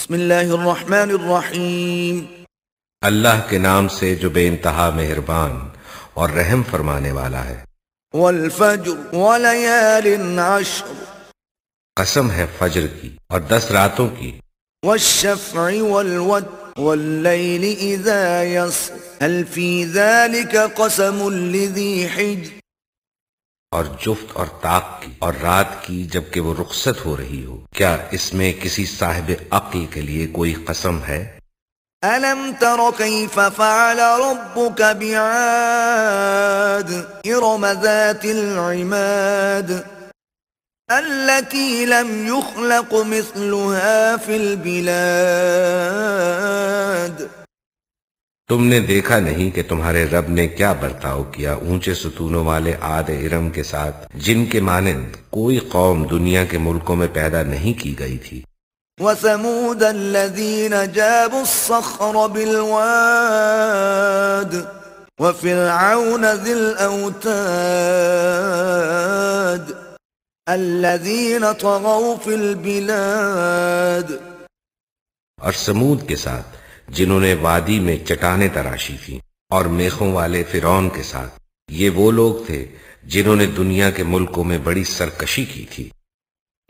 بسم اللہ الرحمن الرحیم۔ اللہ کے نام سے جو بے انتہا مہربان اور رحم فرمانے والا ہے۔ والفجر ولیال عشر، قسم ہے فجر کی اور 10 راتوں کی۔ والشفع والوتر واللیل اذا یسر، هل فی ذلک قسم لذی حجر۔ اور جفت اور طاق کی اور رات کی جبکہ وہ رخصت ہو رہی ہو، کیا اس میں کسی صاحب عقل کے لیے کوئی قسم ہے؟ ألم تر كيف فعل ربك بعاد إرم ذات العماد التي لم يخلق مثلها في البلاد۔ تم نے دیکھا نہیں کہ تمہارے رب نے کیا برتاؤ کیا اونچے ستونوں والے عاد ارم کے ساتھ، جن کے مانند کوئی قوم دنیا کے ملکوں میں پیدا نہیں کی گئی تھی۔ وثمود الذين جابوا الصخر بالواد وفرعون ذي الأوتاد الذين طغوا في البلاد۔ اور سمود کے ساتھ جنہوں نے وادی میں چٹانیں تراشی تھیں، اور میخوں والے فرعون کے ساتھ، یہ وہ لوگ تھے جنہوں نے دنیا کے ملکوں میں بڑی سرکشی کی تھی۔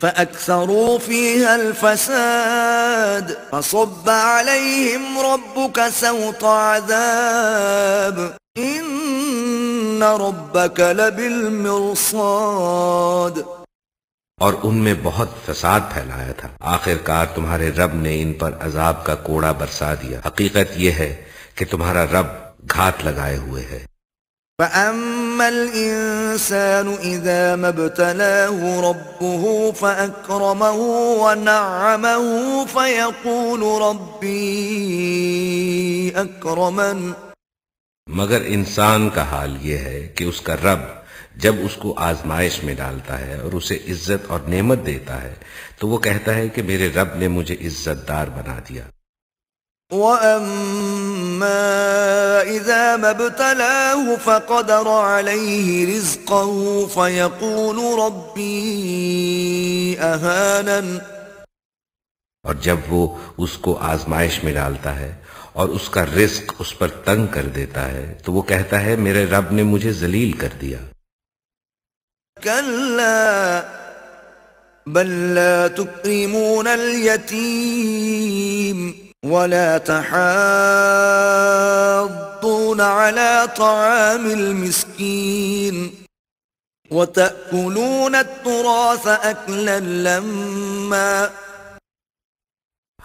فأكثروا فيها الفساد فصب عليهم ربك سوط عذاب إن ربك لبالمرصاد۔ اور ان میں بہت فساد پھیلایا تھا، آخر کار تمہارے رب نے ان پر عذاب کا کوڑا برسا دیا۔ حقیقت یہ ہے کہ تمہارا رب گھات لگائے ہوئے ہے۔ فأما الإنسان إذا ما ابتلاه ربه فأكرمه ونعمه فيقول ربي أكرمن۔ مگر انسان کا حال یہ ہے کہ اس کا رب جب اس کو آزمائش میں ڈالتا ہے اور اسے عزت اور نعمت دیتا ہے تو وہ کہتا ہے کہ میرے رب نے مجھے عزت دار بنا دیا۔ وَأَمَّا إِذَا مَا ابْتَلَاهُ فَقَدَرَ عَلَيْهِ رِزْقَهُ فَيَقُولُ رَبِّي أَهَانَنِ۔ اور جب وہ اس کو آزمائش میں ڈالتا ہے اور اس کا رزق اس پر تنگ کر دیتا ہے تو وہ کہتا ہے میرے رب نے مجھے ذلیل کر دیا۔ كَلَّا بَل لَّا تُكْرِمُونَ الْيَتِيمَ ولا تحاضون على طعام المسكين وتأكلون التراث أكلا لما۔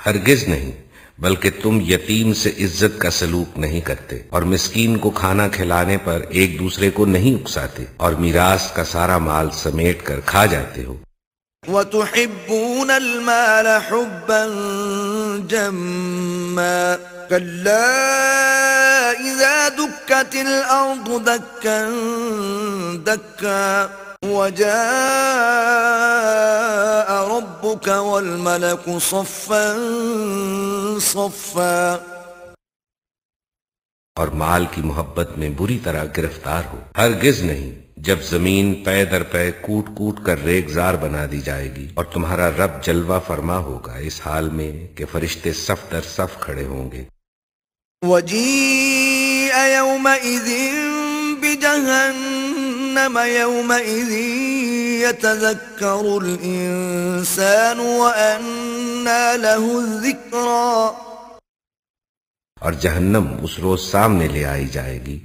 ہرگز نہیں، بلکہ تم یتیم سے عزت کا سلوک نہیں کرتے اور مسکین کو کھانا کھلانے پر ایک دوسرے کو نہیں اکساتے اور میراث کا سارا مال سمیٹ کر کھا جاتے ہو۔ وتحبون المال حبا جما كلا إذا دكت الأرض دكا دكا وجاء ربك والملك صفا صفا۔ اور مال کی محبت میں بری طرح گرفتار ہو، ہرگز نہیں، جب زمین پے در پے کوٹ کوٹ کر ریگزار بنا دی جائے گی اور تمہارا رب جلوہ فرما ہوگا اس حال میں کہ فرشتے صف در صف کھڑے ہوں گے۔ وَجِيءَ يَوْمَئِذٍ بِجَهَنَّمَ يَوْمَئِذٍ يَتَذَكَّرُ الْإِنسَانُ وَأَنَّى لَهُ الذِّكْرَى۔ اور جہنم اس روز سامنے لے آئی جائے گی،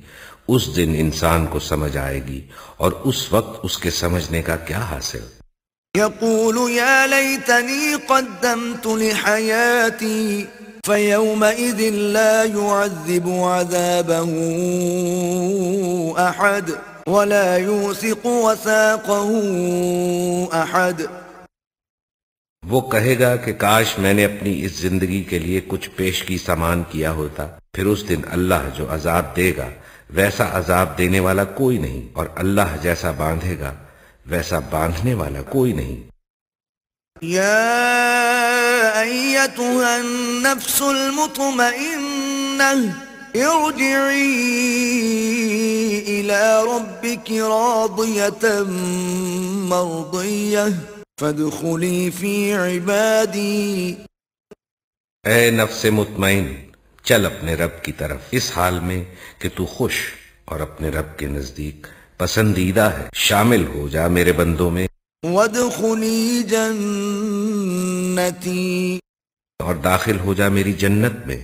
اس دن انسان کو سمجھ آئے گی اور اس وقت اس کے سمجھنے کا کیا حاصل۔ يقول يا ليتني قدمت لحياتي فيومئذ لا يعذب عذابه أحد ولا يوثق وثاقه أحد۔ وہ کہے گا کہ کاش میں نے اپنی اس زندگی کے لیے کچھ پیشگی سامان کیا ہوتا، پھر اس دن اللہ جو عذاب دے گا ویسا عذاب دینے والا کوئی نہیں، اور اللہ جیسا باندھے گا ویسا باندھنے والا کوئی نہیں۔ یا ایتها النفس المطمئنہ ارجعی الى ربک راضیة مرضیہ فادخلی فی عبادی۔ اے نفس مطمئن، چل اپنے رب کی طرف اس حال میں کہ تو خوش اور اپنے رب کے نزدیک پسندیدہ ہے، شامل ہو جا میرے بندوں میں، وادخلی جنتی، اور داخل ہو جا میری جنت میں۔